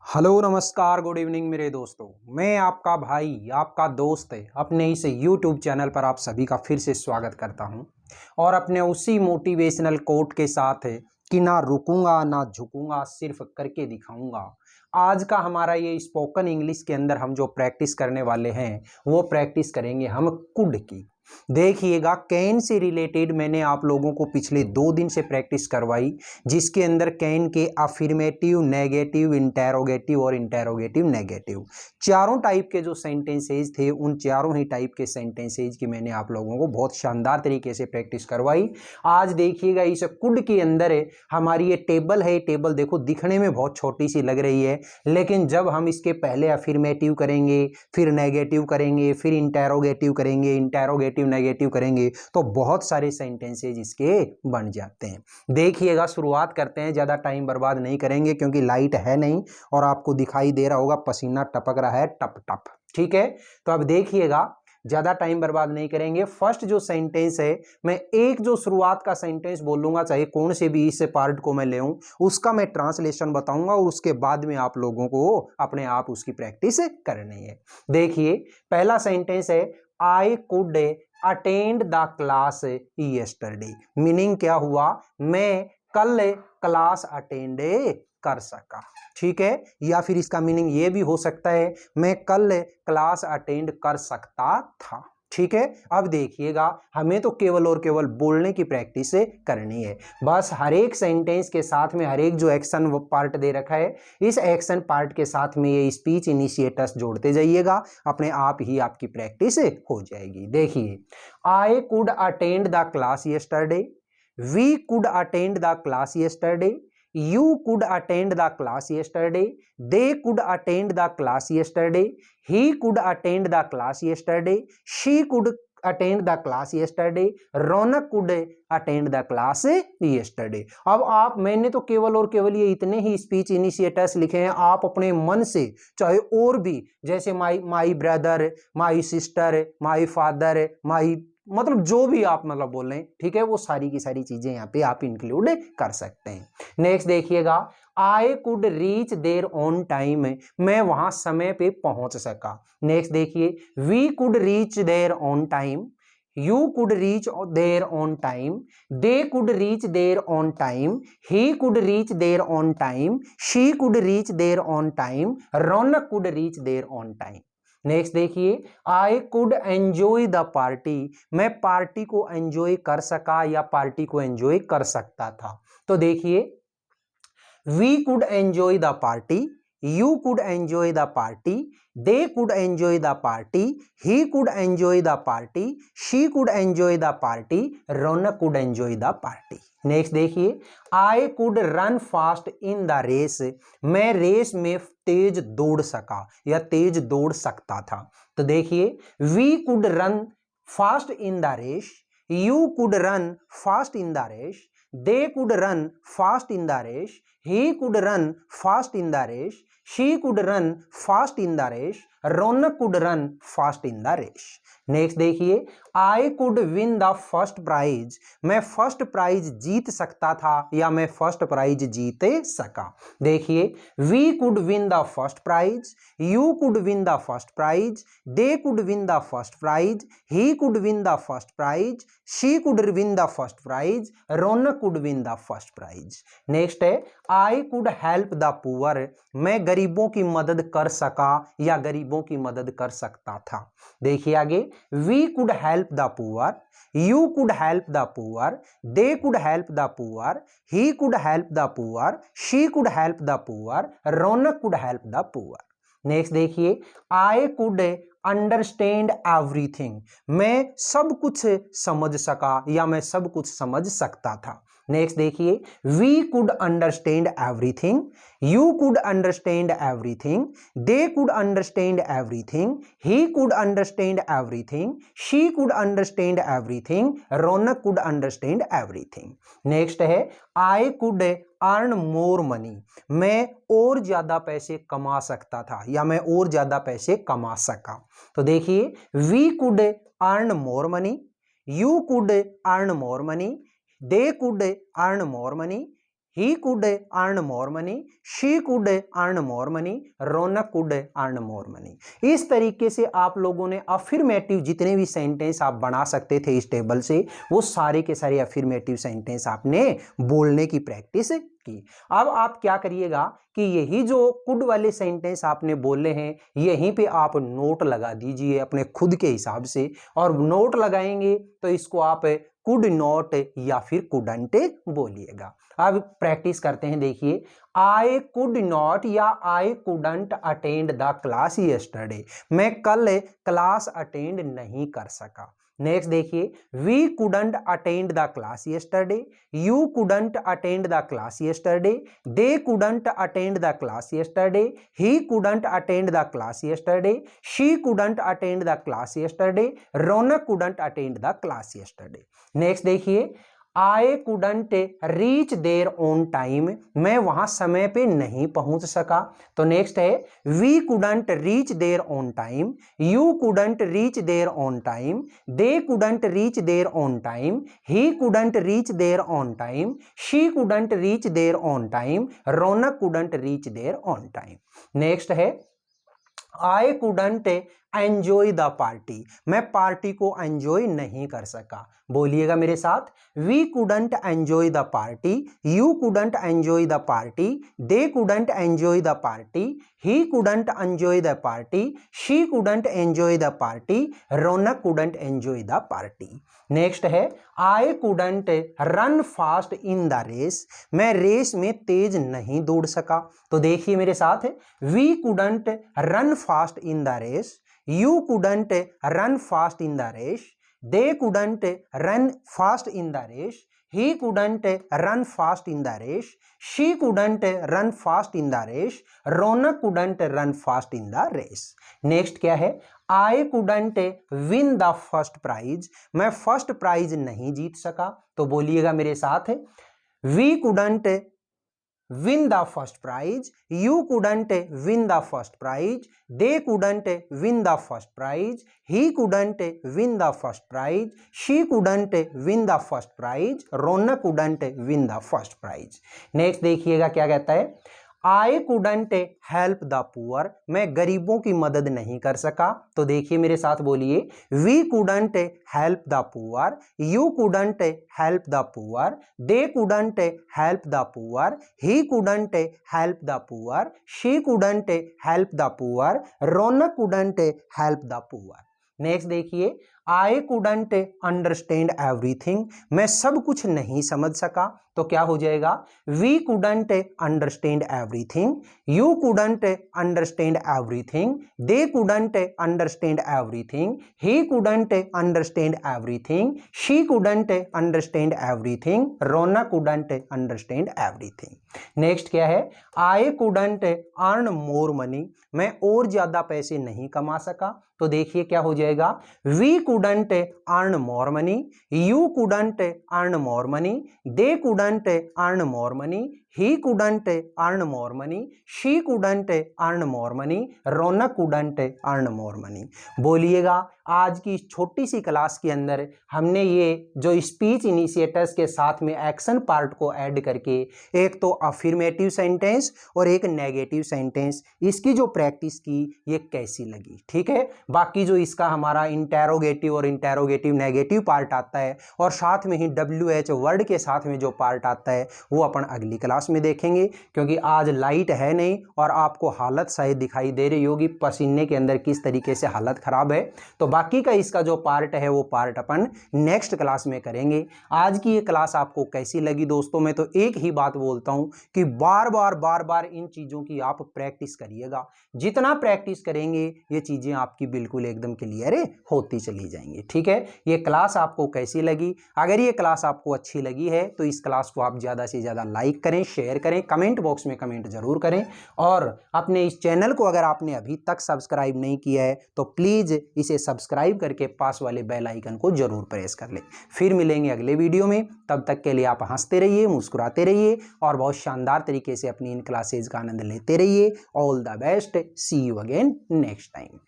Hello नमस्कार good evening मेरे दोस्तों। मैं आपका भाई आपका दोस्त अपने इस यूट्यूब चैनल पर आप सभी का फिर से स्वागत करता हूं और अपने उसी मोटिवेशनल कोट के साथ कि ना रुकूंगा ना झुकूंगा, सिर्फ करके दिखाऊंगा। आज का हमारा ये स्पोकन इंग्लिश के अंदर हम जो प्रैक्टिस करने वाले हैं वो प्रैक्टिस करेंगे हम कुड की। देखिएगा, कैन से रिलेटेड मैंने आप लोगों को पिछले 2 दिन से प्रैक्टिस करवाई, जिसके अंदर कैन के अफर्मेटिव, नेगेटिव, इंटेरोगेटिव और इंटेरोगेटिव नेगेटिव चारों टाइप के जो सेंटेंसेज थे, उन चारों ही टाइप के सेंटेंसेज की मैंने आप लोगों को बहुत शानदार तरीके से प्रैक्टिस करवाई। आज देखिएगा, इस कुड के अंदर हमारी ये टेबल है। टेबल देखो, दिखने में बहुत छोटी सी लग रही है, लेकिन जब हम इसके पहले अफर्मेटिव करेंगे, फिर नेगेटिव करेंगे, फिर इंटेरोगेटिव करेंगे, इंटेरोगेटिव नेगेटिव करेंगे, तो बहुत सारे सेंटेंसेज इसके बन जाते हैं। देखिएगा, शुरुआत करते हैं। ज़्यादा टाइम बर्बाद नहीं करेंगे क्योंकि लाइट है नहीं और आपको दिखाई दे रहा होगा पसीना टपक रहा है टप टप। ठीक है, तो अब देखिएगा, ज़्यादा टाइम बर्बाद नहीं करेंगे। फर्स्ट जो सेंटेंस है, मैं एक जो शुरुआत का सेंटेंस बोलूंगा, चाहे कौन से भी इस पार्ट को मैं ले आऊं, उसका मैं ट्रांसलेशन बताऊंगा और उसके बाद में आप लोगों को अपने आप उसकी प्रैक्टिस करनी है। देखिए, पहला सेंटेंस है, I could attend the class yesterday. Meaning क्या हुआ? मैं कल क्लास अटेंड कर सका। ठीक है, या फिर इसका मीनिंग ये भी हो सकता है, मैं कल क्लास अटेंड कर सकता था। ठीक है, अब देखिएगा, हमें तो केवल और केवल बोलने की प्रैक्टिस करनी है। बस हर एक सेंटेंस के साथ में हर एक जो एक्शन पार्ट दे रखा है, इस एक्शन पार्ट के साथ में ये स्पीच इनिशिएटर्स जोड़ते जाइएगा, अपने आप ही आपकी प्रैक्टिस हो जाएगी। देखिए, I could attend the class yesterday, we could attend the class yesterday, you could attend the class yesterday, they could attend the class yesterday, he could attend the class yesterday, she could attend the class yesterday, Raunak could attend the class yesterday। अब आप, मैंने तो केवल और केवल ये इतने ही speech initiators लिखे हैं, आप अपने मन से चाहे और भी, जैसे my brother, my sister, my father, my, मतलब जो भी आप मतलब बोल रहे हैं, ठीक है, वो सारी की सारी चीजें यहाँ पे आप इंक्लूड कर सकते हैं। नेक्स्ट देखिएगा, I could reach there on time, मैं वहां समय पे पहुंच सका। नेक्स्ट देखिए, we could reach there on time, you could reach there on time, they could reach there on time, he could reach there on time, she could reach there on time, Raunak could reach there on time। Next देखिए, I could enjoy the party, मैं party को enjoy कर सका या party को enjoy कर सकता था। तो देखिए, we could enjoy the party, you could enjoy the party, they could enjoy the party, he could enjoy the party, she could enjoy the party, Raunak could enjoy the party। Next देखिए, I could run fast in the race, मैं race में तेज दौड़ सका या तेज दौड़ सकता था। तो देखिए, we could run fast in the race, you could run fast in the race, they could run fast in the race, he could run fast in the race, she could run fast in the race, Raunak could run fast in the race। Next देखिए, I could win the first prize, मैं first prize जीत सकता था या मैं first prize जीत सका। देखिए, we could win the first prize, you could win the first prize, they could win the first prize, he could win the first prize, she could win the first prize, Raunak could win the first prize. Next है, I could help the poor, मैं गरीबों की मदद कर सका या गरीबों की मदद कर सकता था। देखिए आगे, we could help the poor, you could help the poor, they could help the poor, he could help the poor, she could help the poor, Raunak could help the poor. Next देखिए, आई कुड अंडरस्टैंड एवरीथिंग, मैं सब कुछ समझ सका या मैं सब कुछ समझ सकता था। नेक्स्ट देखिए, we could understand everything, you could understand everything, they could understand everything, he could understand everything, she could understand everything, Raunak could understand everything. Next है, I could earn more money, मैं और ज्यादा पैसे कमा सकता था या मैं और ज्यादा पैसे कमा सका। तो देखिए, we could earn more money, you could earn more money, they could earn more money, he could earn more money, she could earn more money, Raunak could earn more money। इस तरीके से आप लोगों ने अफर्मेटिव जितने भी sentence आप बना सकते थे इस टेबल से, वो सारे के सारे अफर्मेटिव सेंटेंस आपने बोलने की प्रैक्टिस की। अब आप क्या करिएगा कि यही जो कुड वाले सेंटेंस आपने बोले हैं यहीं पे आप नोट लगा दीजिए अपने खुद के हिसाब से, और नोट लगाएंगे तो इसको आप कुड नॉट या फिर कुडंट बोलिएगा। अब प्रैक्टिस करते हैं। देखिए, आई कुड नॉट या I couldn't attend the class yesterday, मैं कल क्लास अटेंड नहीं कर सका। नेक्स्ट देखिए, we couldn't attend the class yesterday, you couldn't attend the class yesterday, they couldn't attend the class yesterday, he couldn't attend the class yesterday, she couldn't attend the class yesterday, Raunak couldn't attend the class yesterday. Next देखिए, I couldn't reach there on time, मैं वहां समय पे नहीं पहुंच सका। तो next है, we couldn't reach there on time, you couldn't reach there on time, they couldn't reach there on time, he couldn't reach there on time, she couldn't reach there on time, Raunak couldn't reach there on time. Next है, I couldn't enjoy the party, मैं party को enjoy नहीं कर सका। बोलिएगा मेरे साथ, we couldn't enjoy the party, you couldn't enjoy the party, they couldn't enjoy the party, he couldn't enjoy the party, she couldn't enjoy the party, Raunak couldn't enjoy the party. Next है, I couldn't run fast in the race, मैं race में तेज नहीं दौड़ सका। तो देखिए मेरे साथ, we couldn't run fast in the race, you couldn't run fast in the race, they couldn't run fast in the race, he couldn't run fast in the race, she couldn't run fast in the race, Raunak couldn't run fast in the race। Next क्या है, I couldn't win the first prize, मैं first prize नहीं जीत सका। तो बोलिएगा मेरे साथ, we couldn't win the first prize, you couldn't win the first prize, they couldn't win the first prize, he couldn't win the first prize, she couldn't win the first prize, Raunak couldn't win the first prize। Next देखिएगा क्या कहता है, I couldn't help the poor, मैं गरीबों की मदद नहीं कर सका। तो देखिए मेरे साथ बोलिए, we couldn't help the poor, you couldn't help the poor, they couldn't help the poor, he couldn't help the poor, she couldn't help the poor, Raunak couldn't help the poor. Next देखिए, आई कुडंट अंडरस्टैंड एवरीथिंग, मैं सब कुछ नहीं समझ सका। तो क्या हो जाएगा, we couldn't understand everything, you couldn't understand everything, they couldn't understand everything, he couldn't understand everything, she couldn't understand everything, Raunak couldn't understand everything. Next क्या है, I couldn't earn more money, मैं और ज्यादा पैसे नहीं कमा सका। तो देखिए क्या हो जाएगा, we couldn't earn more money, you couldn't earn more money, they couldn't earn more money, he couldn't earn more money, she couldn't earn more money, Raunak couldn't earn more money. बोलिएगा, आज की इस छोटी सी क्लास के अंदर हमने ये जो स्पीच इनिशिएटर्स के साथ में एक्शन पार्ट को ऐड करके एक तो अफर्मेटिव सेंटेंस और एक नेगेटिव सेंटेंस, इसकी जो प्रैक्टिस की ये कैसी लगी, ठीक है। बाकी जो इसका हमारा इंटेरोगेटिव और इंटेरोगेटिव नेगेटिव पार्ट आता है और साथ में ही WH वर्ड के साथ में जो पार्ट आता है वो अपन अगली क्लास में देखेंगे, क्योंकि आज लाइट है नहीं और आपको हालत शायद दिखाई दे रही होगी पसीने के अंदर किस तरीके से हालत खराब है। तो बाकी का इसका जो पार्ट है वो पार्ट अपन नेक्स्ट क्लास में करेंगे। आज की ये क्लास आपको कैसी लगी दोस्तों, मैं तो एक ही बात बोलता हूं कि बार बार इन चीजों की आप प्रैक्टिस करिएगा। जितना प्रैक्टिस करेंगे ये चीजें आपकी बिल्कुल एकदम क्लियर होती चली जाएंगी, ठीक है। ये क्लास आपको कैसी लगी, अगर ये क्लास आपको अच्छी लगी है तो इस क्लास को आप ज्यादा से ज्यादा लाइक करें, शेयर करें, कमेंट बॉक्स में कमेंट जरूर करें, और अपने इस चैनल को अगर आपने अभी तक सब्सक्राइब नहीं किया है तो प्लीज इसे सब्सक्राइब करके पास वाले बेल आइकन को जरूर प्रेस कर लें। फिर मिलेंगे अगले वीडियो में, तब तक के लिए आप हंसते रहिए, मुस्कुराते रहिए और बहुत शानदार तरीके से अपनी इन क्लासेज का आनंद लेते रहिए। All the best, see you again next time.